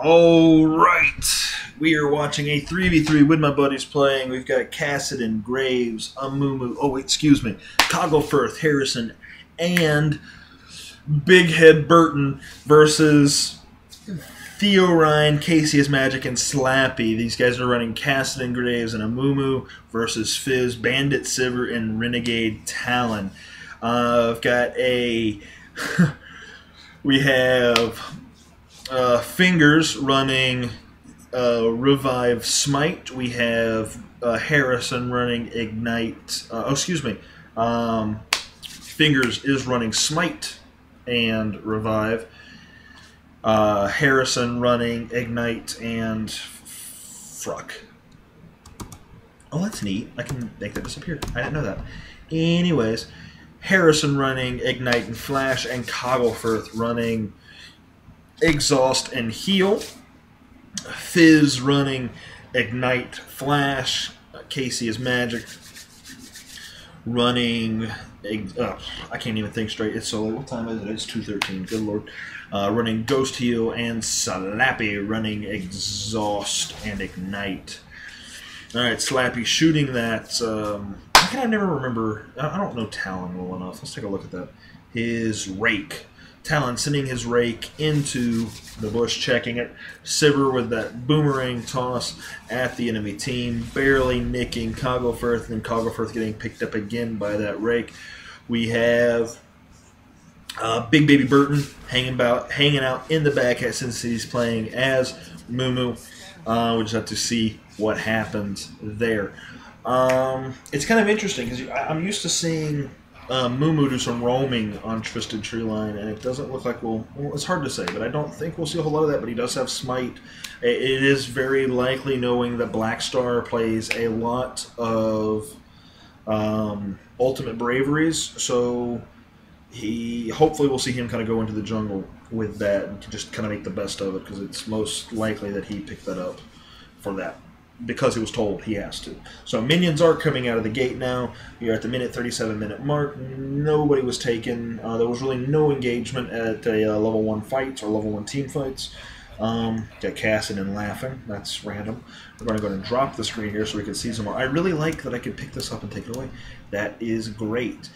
All right, we are watching a 3v3 with my buddies playing. We've got Cassidy, Graves, Amumu, Cogglefirth, Harrison, and Big Head Burton versus Theo Ryan, Casey is Magic, and Slappy. These guys are running Cassidy, Graves, and Amumu versus Fizz, Bandit, Sivir, and Renegade Talon. I've got a... we have... Fingers running Revive Smite. We have Harrison running Ignite. Fingers is running Smite and Revive. Harrison running Ignite and Fruck. Oh, that's neat. I can make that disappear. I didn't know that. Anyways, Harrison running Ignite and Flash, and Cogglefirth running Exhaust and Heal. Fizz running Ignite, Flash. Casey is Magic running... I can't even think straight. It's so late. What time is it? It's 2:13. Good Lord. Running Ghost Heal, and Slappy running Exhaust and Ignite. Alright, Slappy shooting that... how can I never remember... I don't know Talon well enough. Let's take a look at that. His Rake. Talon sending his Rake into the bush, checking it. Sivir with that boomerang toss at the enemy team, barely nicking Cogglefirth, and Cogglefirth getting picked up again by that Rake. We have Big Baby Burton hanging out in the back since he's playing as Mumu. We just have to see what happens there. It's kind of interesting because I'm used to seeing Mumu do some roaming on Twisted Treeline, and it doesn't look like well, it's hard to say, but I don't think we'll see a whole lot of that, but he does have Smite. It is very likely, knowing that Blackstar plays a lot of Ultimate Braveries, so hopefully we'll see him kind of go into the jungle with that and just kind of make the best of it, because it's most likely that he picked that up for that, because he was told he has to. So minions are coming out of the gate now. We are at the 37-minute mark. Nobody was taken. There was really no engagement at a level 1 fights or level 1 team fights. Got Cassidy laughing. That's random. We're going to go ahead and drop the screen here so we can see some more. I really like that I can pick this up and take it away. That is great.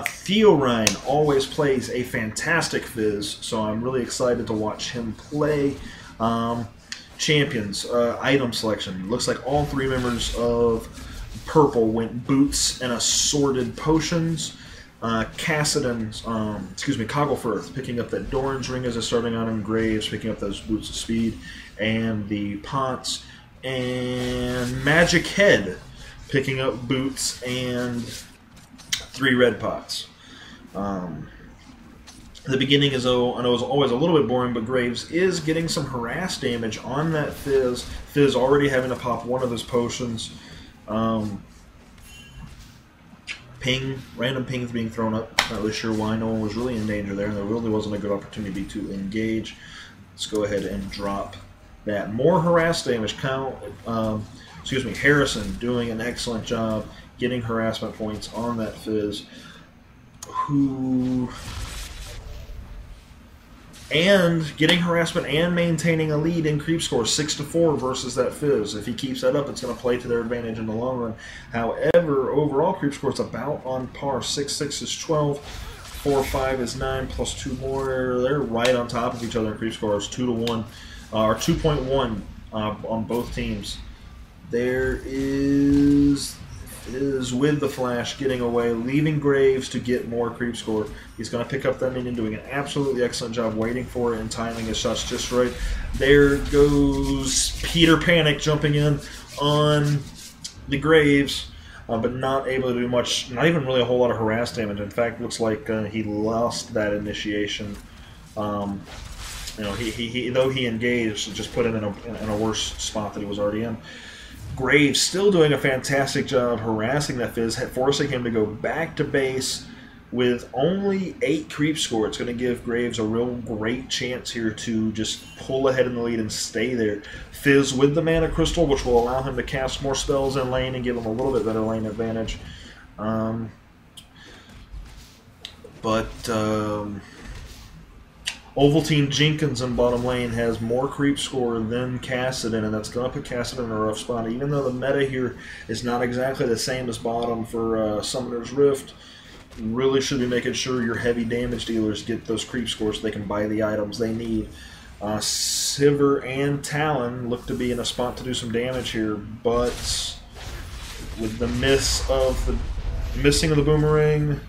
Theo Ryan always plays a fantastic Fizz, so I'm really excited to watch him play. Champions, item selection. Looks like all 3 members of Purple went Boots and Assorted Potions. Cogglefirth picking up that Doran's Ring as a starting item. Graves picking up those Boots of Speed and the Pots. And Magic Head picking up Boots and 3 red pots. The beginning is, I know, is always a little bit boring, but Graves is getting some harass damage on that Fizz. Fizz already having to pop one of his potions. Random pings being thrown up. Not really sure why. No one was really in danger there, and there really wasn't a good opportunity to engage. Let's go ahead and drop that. More harass damage. Harrison doing an excellent job getting harassment points on that Fizz. And getting harassment and maintaining a lead in creep score, 6-4 versus that Fizz. If he keeps that up, it's going to play to their advantage in the long run. However, overall creep score is about on par. 6-6 is 12, 4-5 is 9, plus 2 more. They're right on top of each other in creep scores, 2-1, or 2.1 on both teams. There is with the Flash getting away, leaving Graves to get more creep score. He's going to pick up that minion, doing an absolutely excellent job waiting for it and timing his shots just right. There goes Peter Panic jumping in on the Graves, but not able to do much, not even really a whole lot of harass damage. In fact, looks like he lost that initiation. Though he engaged, it just put him in a worse spot that he was already in. Graves still doing a fantastic job harassing that Fizz, forcing him to go back to base with only 8 creep score. It's going to give Graves a real great chance here to just pull ahead in the lead and stay there. Fizz with the Mana Crystal, which will allow him to cast more spells in lane and give him a little bit better lane advantage. Ovaltine Jenkins in bottom lane has more creep score than Kassadin, and that's going to put Kassadin in a rough spot. Even though the meta here is not exactly the same as bottom for Summoner's Rift, really should be making sure your heavy damage dealers get those creep scores so they can buy the items they need. Sivir and Talon look to be in a spot to do some damage here, but with the missing of the boomerang,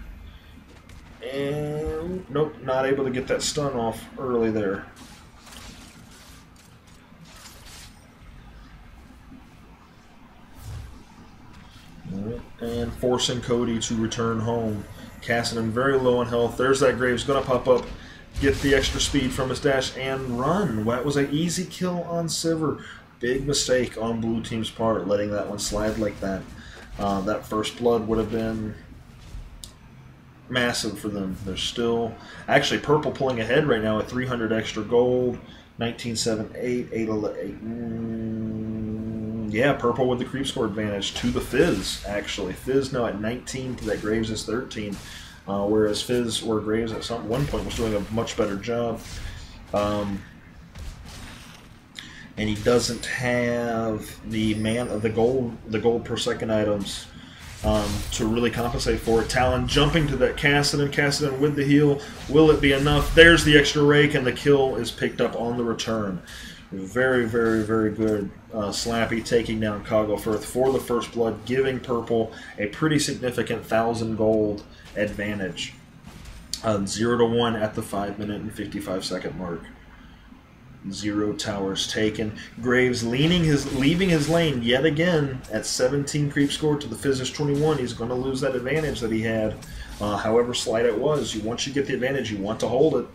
and nope, not able to get that stun off early there. And forcing Cody to return home. Kassadin very low on health. There's that Graves going to pop up, get the extra speed from his dash, and run. That was an easy kill on Sivir. Big mistake on blue team's part, letting that one slide like that. That first blood would have been massive for them. They're still... Actually, purple pulling ahead right now at 300 extra gold. 1978, 811. Yeah, purple with the creep score advantage to the Fizz, actually. Fizz now at 19 to that Graves is 13. Whereas Fizz or Graves at one point was doing a much better job. And he doesn't have the gold per second items to really compensate for it. Talon jumping to that Kassadin with the heal. Will it be enough? There's the extra rake, and the kill is picked up on the return. Very, very, very good. Slappy taking down Cogglefirth for the first blood, giving purple a pretty significant 1,000 gold advantage. 0-1 at the 5-minute and 55-second mark. 0 towers taken. Graves leaving his lane yet again at 17 creep score to the Fizz's 21. He's going to lose that advantage that he had, however slight it was. Once you get the advantage, you want to hold it.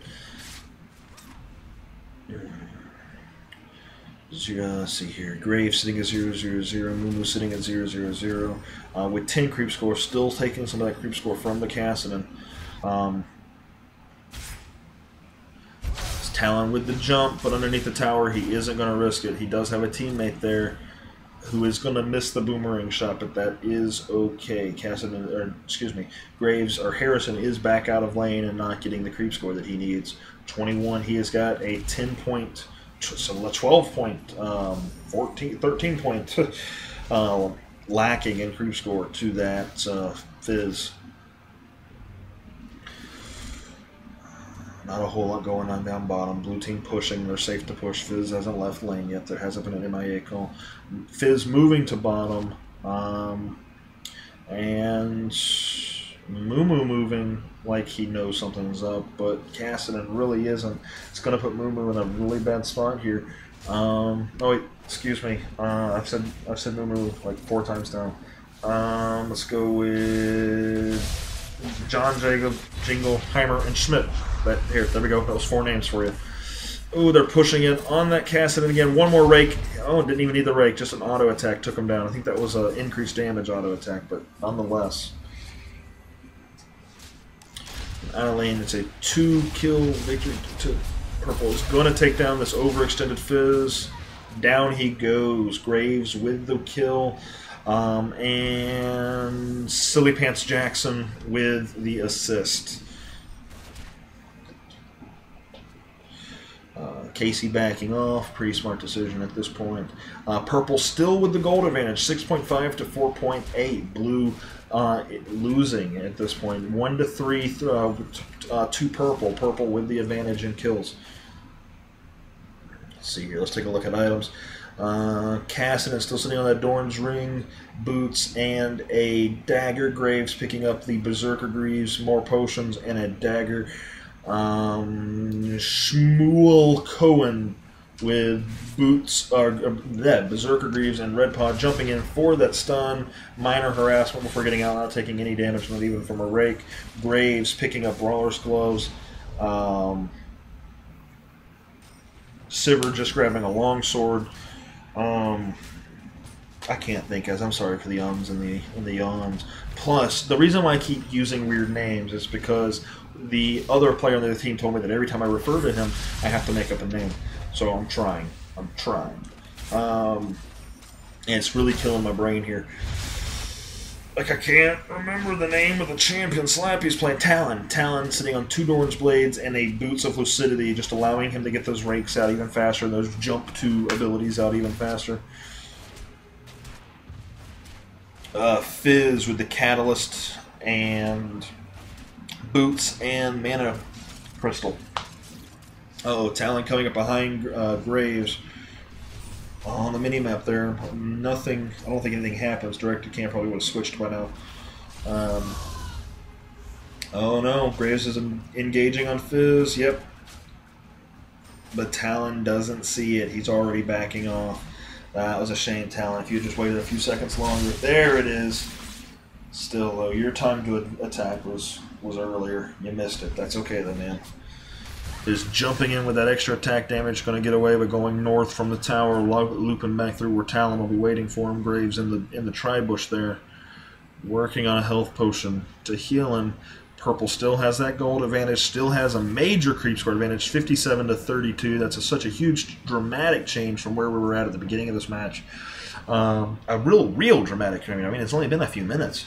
Let's see here. Graves sitting at 0-0-0. Mumu sitting at 0-0-0. With 10 creep score, still taking some of that creep score from the Kassadin. Talon with the jump, but underneath the tower, he isn't going to risk it. He does have a teammate there who is going to miss the boomerang shot, but that is okay. Graves or Harrison is back out of lane and not getting the creep score that he needs. 21. He has got a 10-point, so a 12-point, 13-point lacking in creep score to that Fizz. Not a whole lot going on down bottom. Blue team pushing. They're safe to push. Fizz hasn't left lane yet. There hasn't been an MIA call. Fizz moving to bottom. And Mumu moving like he knows something's up, but Kassadin really isn't. It's going to put Mumu in a really bad spot here. Oh wait, excuse me. I've said Mumu like 4 times now. Let's go with John, Jacob, Jingleheimer, and Schmidt. There we go. That was 4 names for you. Ooh, they're pushing it on that Kassadin again. One more rake. Oh, didn't even need the rake. Just an auto attack took him down. I think that was an increased damage auto attack, but nonetheless. Out of lane, it's a 2-kill victory to purple. Is going to take down this overextended Fizz. Down he goes. Graves with the kill. And Silly Pants Jackson with the assist. Casey backing off. Pretty smart decision at this point. Purple still with the gold advantage. 6.5 to 4.8. Blue losing at this point. 1 to 3 to purple. Purple with the advantage in kills. Let's see here. Let's take a look at items. Kassadin still sitting on that Dorn's ring, boots, and a dagger. Graves picking up the Berserker Greaves, more potions, and a dagger. Shmuel Cohen with boots, Berserker Greaves, and Red Pod jumping in for that stun. Minor harassment before getting out, not taking any damage, not even from a rake. Graves picking up Brawler's Gloves. Sivir just grabbing a longsword. I can't think, guys. I'm sorry for the ums and the yawns. Plus, the reason why I keep using weird names is because the other player on the other team told me that every time I refer to him, I have to make up a name. So I'm trying. And it's really killing my brain here. Like, I can't remember the name of the champion Slappy's playing. Talon. Talon sitting on 2 Doran's Blades and a Boots of Lucidity, just allowing him to get those rakes out even faster and those jump 2 abilities out even faster. Fizz with the Catalyst and Boots and Mana Crystal. Uh-oh, Talon coming up behind Graves. On the mini-map there, nothing, I don't think anything happens. Direct-to-Cam probably would have switched by now. Oh no, Graves is engaging on Fizz, yep. But Talon doesn't see it, he's already backing off. That was a shame, Talon. If you just waited a few seconds longer, there it is. Still though, your time to attack was earlier. You missed it. That's okay though, man. Is jumping in with that extra attack damage, going to get away, but going north from the tower, looping back through where Talon will be waiting for him. Graves in the tri-bush there, working on a health potion to heal him. Purple still has that gold advantage, still has a major creep score advantage, 57 to 32. That's such a huge, dramatic change from where we were at the beginning of this match. A real dramatic change. I mean, it's only been a few minutes.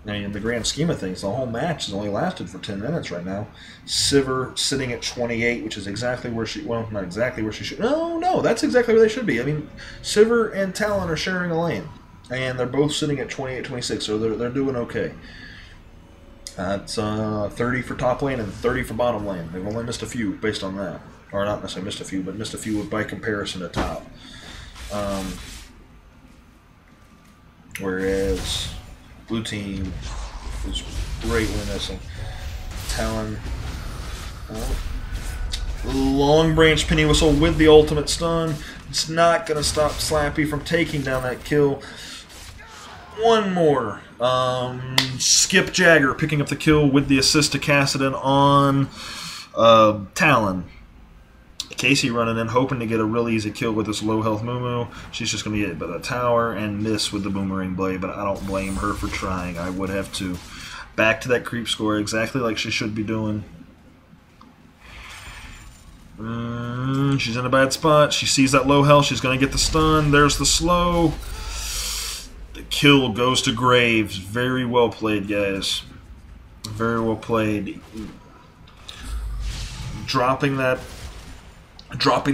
I mean, in the grand scheme of things, the whole match has only lasted for 10 minutes right now. Sivir sitting at 28, which is exactly where she... Well, not exactly where she should... No, that's exactly where they should be. I mean, Sivir and Talon are sharing a lane. And they're both sitting at 28, 26, so they're doing okay. That's 30 for top lane and 30 for bottom lane. They've only missed a few based on that. Or not necessarily missed a few, but missed a few by comparison to top. Whereas... Blue team is greatly missing. Talon. Long branch penny whistle with the ultimate stun. It's not going to stop Slappy from taking down that kill. One more. Skip Jagger picking up the kill with the assist to Kassadin on Talon. Casey running in, hoping to get a really easy kill with this low health Mumu. She's just going to get by the tower and miss with the boomerang blade, but I don't blame her for trying. I would have to. Back to that creep score, exactly like she should be doing. She's in a bad spot. She sees that low health. She's going to get the stun. There's the slow. The kill goes to Graves. Very well played, guys. Very well played. Dropping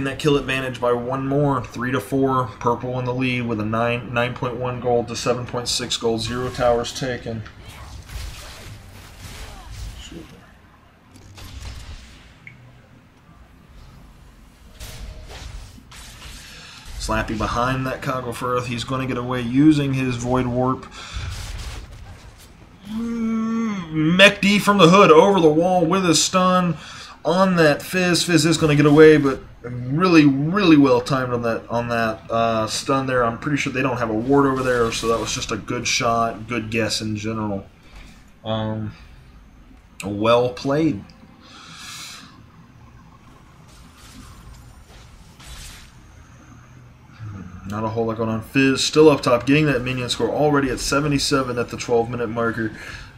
that kill advantage by one more, 3 to 4. Purple in the lead with a 9.1 gold to 7.6 gold. 0 towers taken. Slappy behind that Coggle Firth. He's going to get away using his Void Warp. Mech D from the hood over the wall with his stun. On that Fizz. Fizz is going to get away, but really well timed on that stun there. I'm pretty sure they don't have a ward over there, so that was just a good shot, good guess in general. Well played. Not a whole lot going on. Fizz still up top, getting that minion score already at 77 at the 12-minute marker.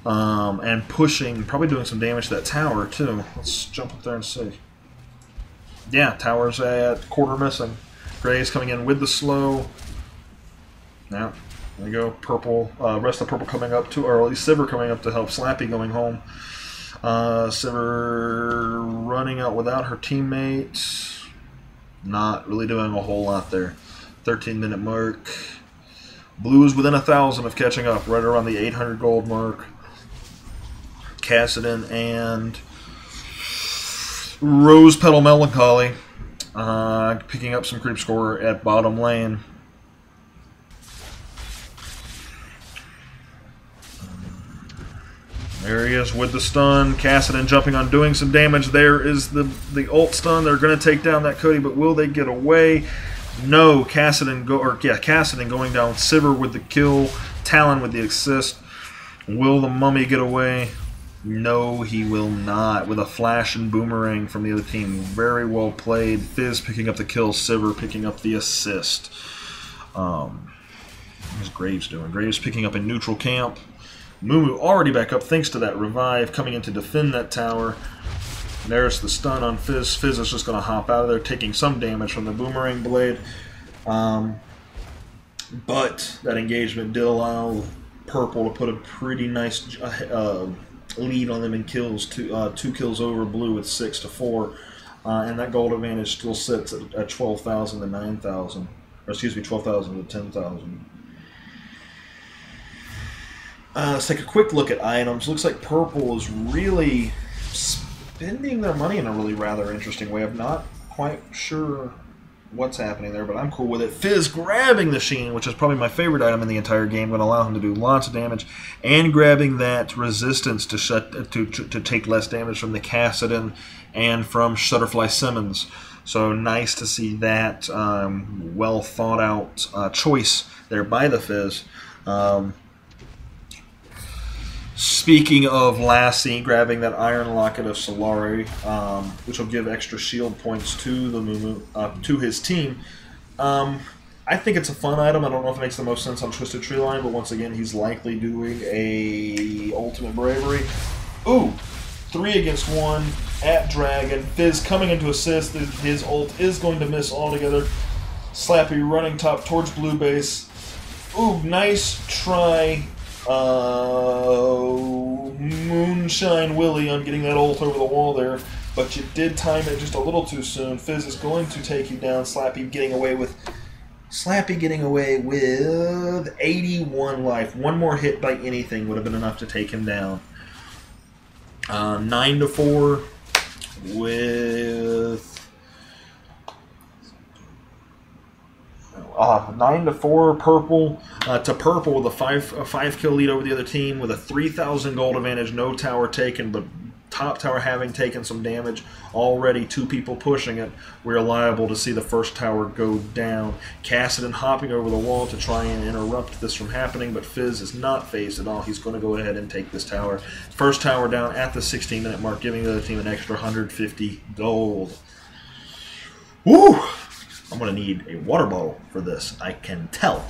And pushing, probably doing some damage to that tower too. Let's jump up there and see. Yeah, tower's at quarter missing. Gray's coming in with the slow. Now, there we go. Purple, rest of purple coming up to, or at least Sivir coming up to help Slappy going home. Sivir running out without her teammates. Not really doing a whole lot there. 13-minute mark. Blue is within 1,000 of catching up, right around the 800 gold mark. Kassadin and Rose Petal Melancholy picking up some creep score at bottom lane. There he is with the stun. Kassadin jumping on, doing some damage. There is the ult stun. They're going to take down that Cody, but will they get away? No. Kassadin going down. Sivir with the kill. Talon with the assist. Will the mummy get away? No, he will not. With a flash and boomerang from the other team. Very well played. Fizz picking up the kill. Sivir picking up the assist. What's Graves doing? Graves picking up in neutral camp. Mumu already back up thanks to that revive, coming in to defend that tower. There's the stun on Fizz. Fizz is just going to hop out of there, taking some damage from the boomerang blade. But that engagement did allow Purple to put a pretty nice lead on them in kills, 2 kills over Blue with 6-4, and that gold advantage still sits at 12,000 to 9,000, or excuse me, 12,000 to 10,000. Let's take a quick look at items. Looks like Purple is really spending their money in a really rather interesting way. I'm not quite sure what's happening there, but I'm cool with it. Fizz grabbing the Sheen, which is probably my favorite item in the entire game, going to allow him to do lots of damage, and grabbing that resistance to take less damage from the Cassidon and from Shutterfly Simmons. So nice to see that well thought out choice there by the Fizz. Speaking of Lassie, grabbing that Iron Locket of Solari, which will give extra shield points to the to his team. I think it's a fun item. I don't know if it makes the most sense on Twisted Treeline, but once again, he's likely doing a Ultimate Bravery. Ooh, 3 against 1 at Dragon. Fizz coming into assist. His ult is going to miss altogether. Slappy running top towards blue base. Ooh, nice try. Moonshine Willie on getting that ult over the wall there, but you did time it just a little too soon. Fizz is going to take you down. Slappy getting away with 81 life. One more hit by anything would have been enough to take him down. 9-4 with 9-4 Purple to Purple with a 5 kill lead over the other team with a 3,000 gold advantage. No tower taken, but top tower having taken some damage already. 2 people pushing it. We're liable to see the first tower go down. Cassidon hopping over the wall to try and interrupt this from happening, but Fizz is not phased at all. He's going to go ahead and take this tower. First tower down at the 16-minute mark, giving the other team an extra 150 gold. Woo! I'm going to need a water bottle for this, I can tell.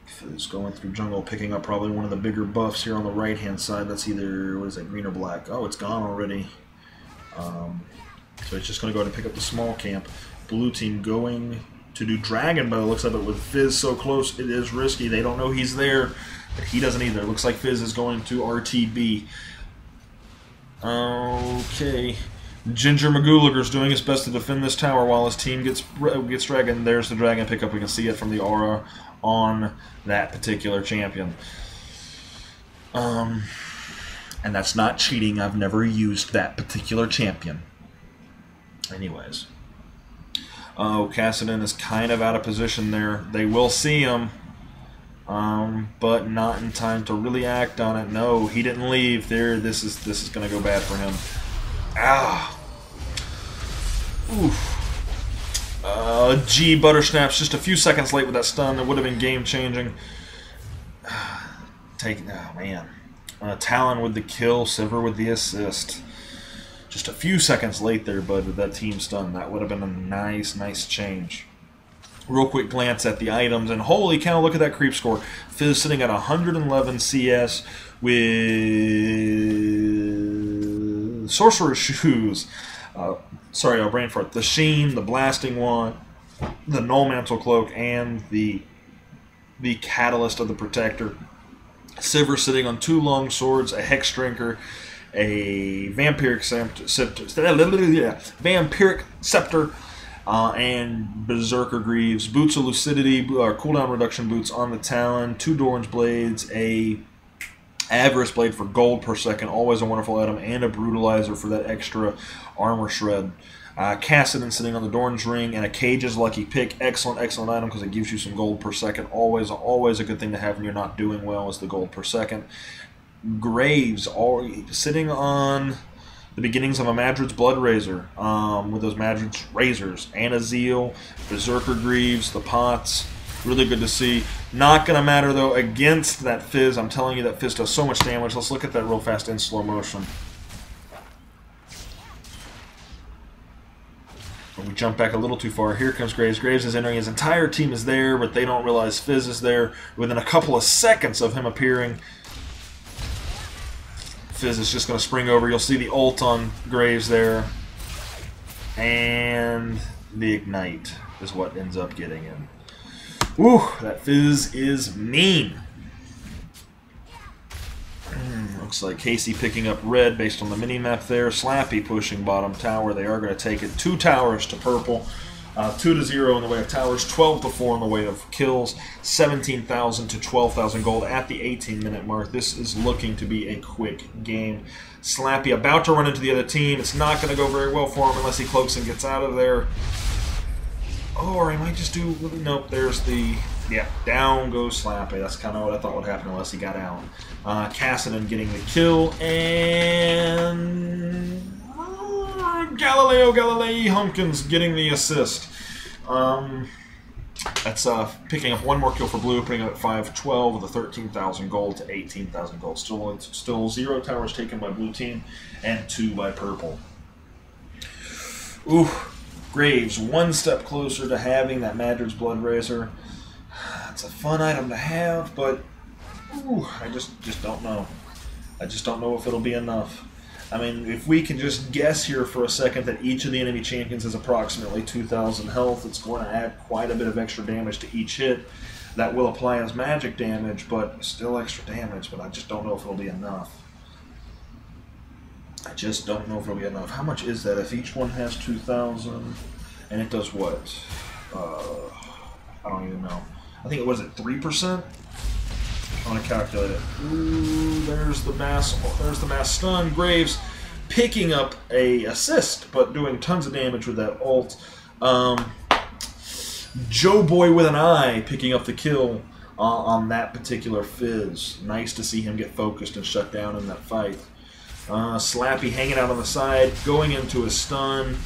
Fizz going through jungle, picking up probably one of the bigger buffs here on the right-hand side. That's either, what is that, green or black? Oh, it's gone already. So it's just going to go ahead and pick up the small camp. Blue team going to do Dragon by the looks of it. With Fizz so close, it is risky. They don't know he's there, but he doesn't either. It looks like Fizz is going to RTB. Okay, Ginger McGooliger's doing his best to defend this tower while his team gets Dragon. There's the Dragon pickup. We can see it from the aura on that particular champion. And that's not cheating. I've never used that particular champion. Anyways. Oh, Cassidon is kind of out of position there. They will see him. But not in time to really act on it. No, he didn't leave. There, this is going to go bad for him. Ah. Oof. G Buttersnaps just a few seconds late with that stun. That would have been game changing. Oh man. Talon with the kill, Sivir with the assist. Just a few seconds late there, bud, with that team stun. That would have been a nice change. Real quick glance at the items, and holy cow, look at that creep score. Fizz sitting at 111 CS with Sorcerer's Shoes. Sorry, I'll brain fart. The Sheen, the Blasting Wand, the Null Mantle Cloak, and the Catalyst of the Protector. Sivir sitting on 2 long swords, a Hex Drinker, a Vampiric Scepter, and Berserker Greaves, Boots of Lucidity, cooldown reduction boots on the Talon, 2 Doran's Blades, a Avarice Blade for gold per second, always a wonderful item, and a Brutalizer for that extra armor shred. Cassidon sitting on the Doran's Ring, and a Cage's Lucky Pick, excellent item because it gives you some gold per second, always a good thing to have when you're not doing well is the gold per second. Graves, sitting on the beginnings of a Madrid's Blood Razor, with those Madrid's Razors, and a Zeal, Berserker Greaves, the Pots, really good to see. Not going to matter, though, against that Fizz. I'm telling you that Fizz does so much damage. Let's look at that real fast in slow motion. When we jump back a little too far, here comes Graves. Graves is entering. His entire team is there, but they don't realize Fizz is there. Within a couple of seconds of him appearing, Fizz is just going to spring over. You'll see the ult on Graves there. And the Ignite is what ends up getting him. Ooh, that Fizz is mean. Looks like Casey picking up red based on the mini-map there. Slappy pushing bottom tower. They are going to take it 2 towers to purple. 2-0 in the way of towers, 12-4 in the way of kills, 17,000 to 12,000 gold at the 18-minute mark. This is looking to be a quick game. Slappy about to run into the other team. It's not going to go very well for him unless he cloaks and gets out of there. Oh, or he might just do... Nope, there's the... Yeah, down goes Slappy. That's kind of what I thought would happen unless he got out. Cassidy getting the kill, and... Galileo Galilei Humpkins getting the assist. That's picking up 1 more kill for blue, putting up at 5-12 with a 13,000 gold to 18,000 gold. Still 0 towers taken by blue team and 2 by purple. Ooh, Graves 1 step closer to having that Madrid's Blood Razor. It's a fun item to have, but ooh, I just don't know. I just don't know if it'll be enough. I mean, if we can just guess here for a second that each of the enemy champions has approximately 2,000 health, it's going to add quite a bit of extra damage to each hit. That will apply as magic damage, but still extra damage, but I just don't know if it'll be enough. I just don't know if it'll be enough. How much is that if each one has 2,000? And it does what? I don't even know. I think it was at 3%? I want to calculate it. Ooh, there's the mass stun. Graves picking up a assist, but doing tons of damage with that ult. Joe Boy with an eye picking up the kill on that particular Fizz. Nice to see him get focused and shut down in that fight. Slappy hanging out on the side, going into a stun,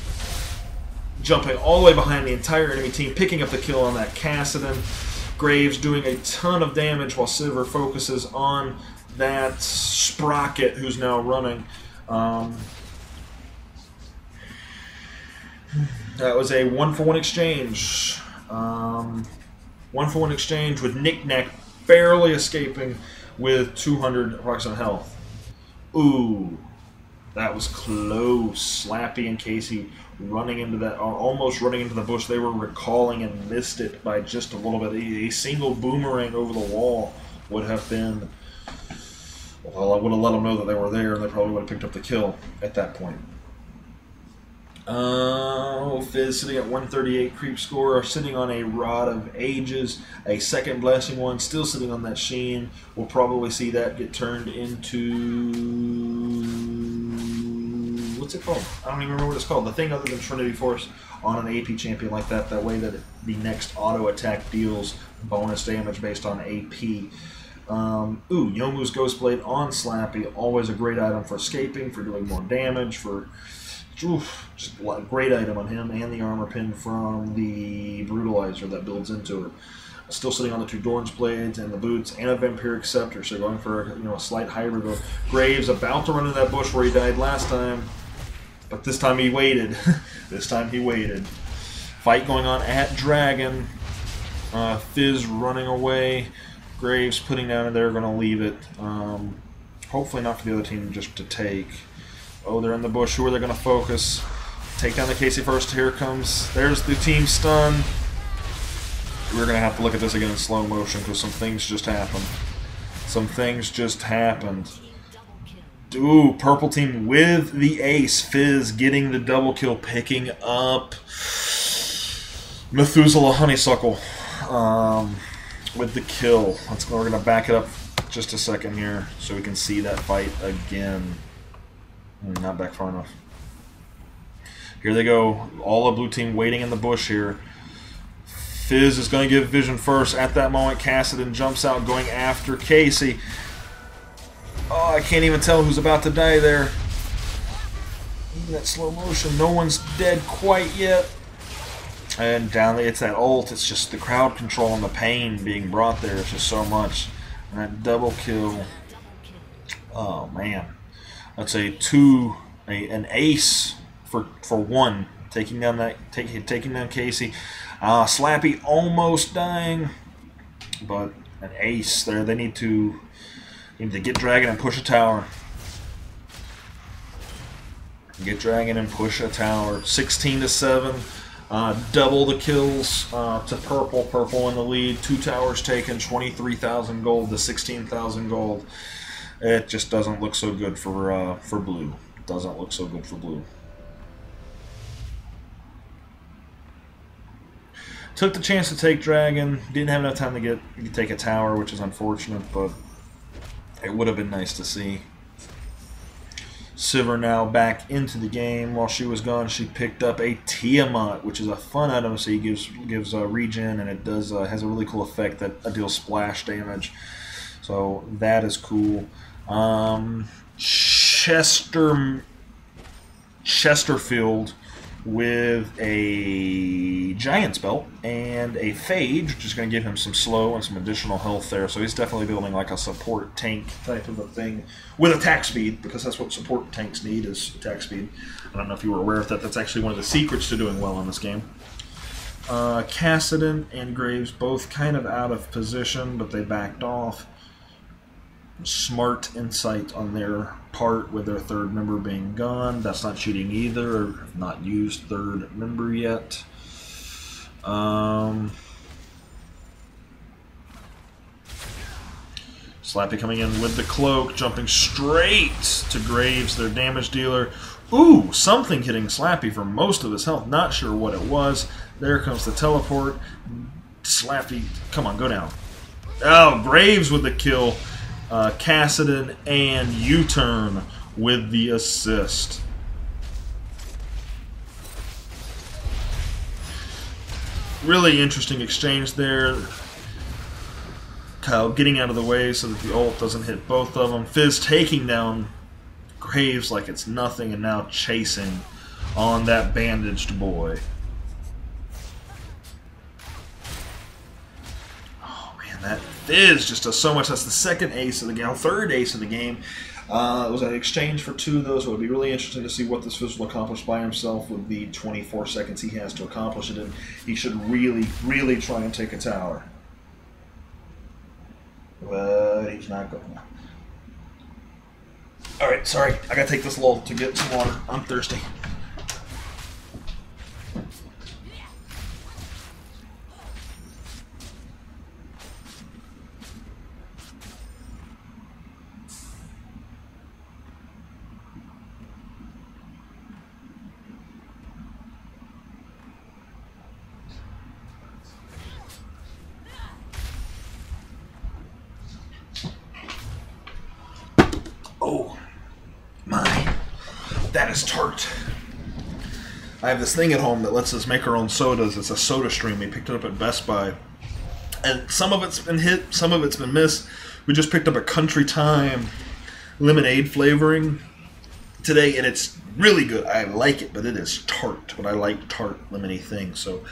jumping all the way behind the entire enemy team, picking up the kill on that Cassidy. Graves doing a ton of damage while Silver focuses on that Sprocket who's now running. That was a 1-for-1 exchange. 1-for-1 exchange with Knick-Knack barely escaping with 200 approximate health. Ooh, that was close. Slappy and Casey running into that, almost running into the bush. They were recalling and missed it by just a little bit. A single boomerang over the wall would have been, well, I would have let them know that they were there, and they probably would have picked up the kill at that point. Fizz sitting at 138 creep score, sitting on a Rod of Ages, a second blessing one, still sitting on that Sheen. We'll probably see that get turned into... what's it called? I don't even remember what it's called. The thing other than Trinity Force on an AP champion like that, that way that the next auto attack deals bonus damage based on AP. Ooh, Yomu's Ghostblade on Slappy, always a great item for escaping, for doing more damage, for... Oof, just a great item on him, and the armor pin from the Brutalizer that builds into it. Still sitting on the 2 Dorn's Blades and the boots and a Vampiric Scepter, so going for a slight hybrid. Graves about to run into that bush where he died last time, but this time he waited. This time he waited. Fight going on at Dragon. Fizz running away. Graves putting down, and they're going to leave it. Hopefully not for the other team just to take. Oh, they're in the bush. Who are they going to focus? Take down the Casey first. Here comes. There's the team stun. We're going to have to look at this again in slow motion because some things just happened. Some things just happened. Ooh, purple team with the ace. Fizz getting the double kill, picking up Methuselah Honeysuckle with the kill. We're going to back it up just a second here so we can see that fight again. Not back far enough. Here they go. All of blue team waiting in the bush here. Fizz is going to give vision first. At that moment, Cassidy jumps out going after Casey. Oh, I can't even tell who's about to die there. Even that slow motion. No one's dead quite yet. And down there, it's that ult. It's just the crowd control and the pain being brought there. It's just so much. And that double kill. Oh, man. That's an ace for 1, taking down Casey. Slappy almost dying, but an ace there. They need to get Dragon and push a tower. Get Dragon and push a tower. 16-7. Double the kills to purple. Purple in the lead. 2 towers taken, 23,000 gold to 16,000 gold. It just doesn't look so good for blue. Doesn't look so good for blue. Took the chance to take dragon. Didn't have enough time to take a tower, which is unfortunate, but it would have been nice to see. Sivir now back into the game. While she was gone, she picked up a Tiamat, which is a fun item. So he gives regen, and it does has a really cool effect that deals splash damage. So that is cool. Chesterfield with a Giant's Belt and a Phage, which is going to give him some slow and some additional health there. So he's definitely building like a support tank type of a thing with attack speed, because that's what support tanks need, is attack speed. I don't know if you were aware of that. That's actually one of the secrets to doing well in this game. Kassadin and Graves both kind of out of position, but they backed off. Smart insight on their part with their third member being gone. That's not cheating either, or not used third member yet. Slappy coming in with the cloak, jumping straight to Graves, their damage dealer. Ooh, something hitting Slappy for most of his health. Not sure what it was. There comes the teleport. Slappy, come on, go down. Oh, Graves with the kill. Kassadin and U-turn with the assist. Really interesting exchange there. Kyle getting out of the way so that the ult doesn't hit both of them. Fizz taking down Graves like it's nothing, and now chasing on that bandaged boy. That Fizz just does so much. That's the second ace of the game, third ace of the game. It was an exchange for 2 of those. It would be really interesting to see what this Fizz will accomplish by himself with the 24 seconds he has to accomplish it, and he should really, really try and take a tower. But he's not going to. Alright, sorry. I gotta take this lull to get some water. I'm thirsty. Oh, my. That is tart. I have this thing at home that lets us make our own sodas. It's a soda stream. We picked it up at Best Buy. And some of it's been hit, some of it's been missed. We just picked up a Country Time lemonade flavoring today, and it's really good. I like it, but it is tart. But I like tart lemony things, so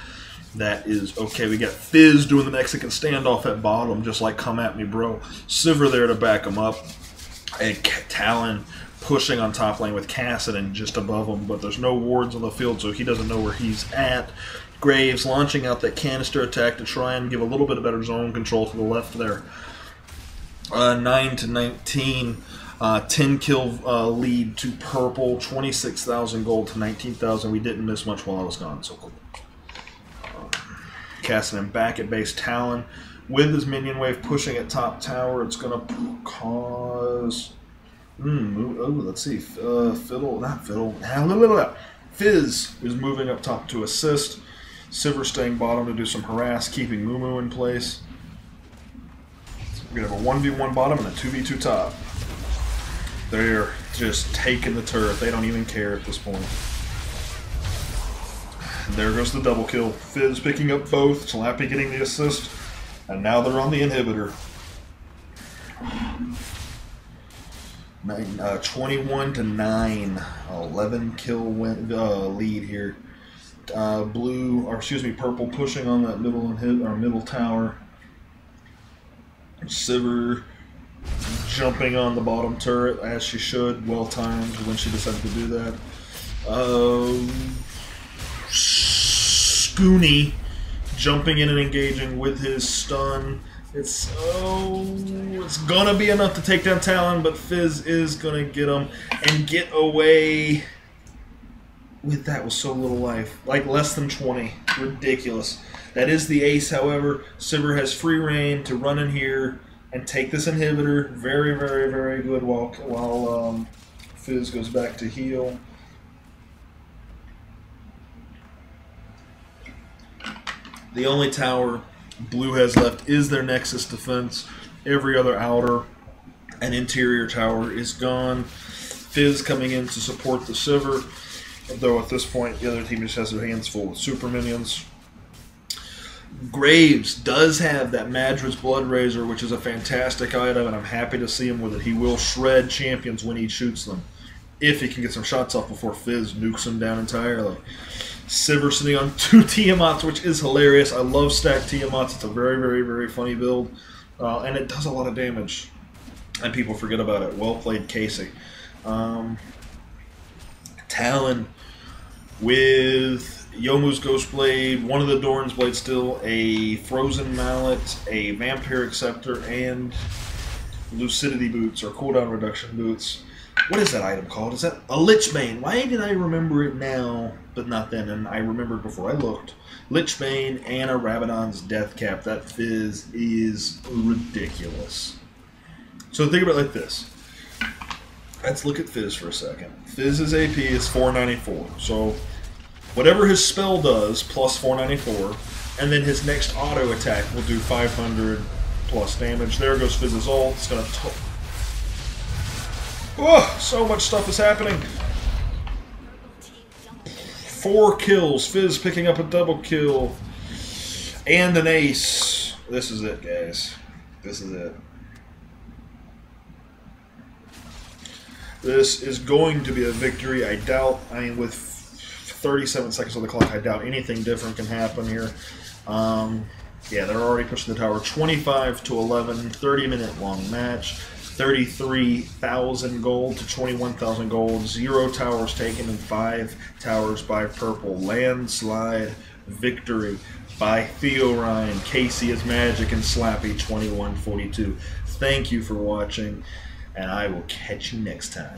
that is okay. We got Fizz doing the Mexican standoff at bottom, just like come at me, bro. Sivir there to back him up. And Talon pushing on top lane with Kassadin just above him, but there's no wards on the field, so he doesn't know where he's at. Graves launching out that canister attack to try and give a little bit of better zone control to the left there. 9 to 19, 10 kill lead to purple, 26,000 gold to 19,000. We didn't miss much while I was gone, so cool. Kassadin back at base. Talon with his minion wave pushing at top tower. It's going to cause... let's see. Fizz is moving up top to assist. Sivir staying bottom to do some harass, keeping Mumu in place. We're going to have a 1v1 bottom and a 2v2 top. They're just taking the turret. They don't even care at this point. And there goes the double kill. Fizz picking up both. Slappy getting the assist. And now they're on the inhibitor. 21 to 9. 11 kill lead here. Purple pushing on that middle tower. Sivir jumping on the bottom turret as she should. Well timed when she decided to do that. Scooney jumping in and engaging with his stun. It's gonna be enough to take down Talon, but Fizz is gonna get him and get away with that with so little life. Like less than 20. Ridiculous. That is the ace, however. Sivir has free reign to run in here and take this inhibitor. Very, very, very good while Fizz goes back to heal. The only tower Blue has left is their Nexus defense. Every other outer and interior tower is gone. Fizz coming in to support the Sivir, though at this point the other team just has their hands full with super minions. Graves does have that Madrid's Blood Razor, which is a fantastic item, and I'm happy to see him with it. He will shred champions when he shoots them, if he can get some shots off before Fizz nukes him down entirely. Sivir sitting on 2 Tiamats, which is hilarious. I love stacked Tiamats. It's a very, very, very funny build, and it does a lot of damage, and people forget about it. Well played, Casey. Talon with Yomu's Ghostblade, one of the Doran's Blade still, a Frozen Mallet, a Vampiric Scepter, and Lucidity Boots, or cooldown reduction boots. What is that item called? Is that a Lichbane? Why did I remember it now, but not then? And I remembered before I looked. Lichbane and a Rabadon's Death Cap. That Fizz is ridiculous. So think about it like this. Let's look at Fizz for a second. Fizz's AP is 494. So whatever his spell does, plus 494, and then his next auto attack will do 500 plus damage. There goes Fizz's ult. It's going to... Oh, so much stuff is happening. 4 kills. Fizz picking up a double kill. And an ace. This is it, guys. This is it. This is going to be a victory. I doubt, with 37 seconds on the clock, I doubt anything different can happen here. Yeah, they're already pushing the tower 25 to 11, 30-minute long match. 33,000 gold to 21,000 gold. 0 towers taken and 5 towers by purple. Landslide victory by Treeline. Casey is Magic and Slappy 2142. Thank you for watching, and I will catch you next time.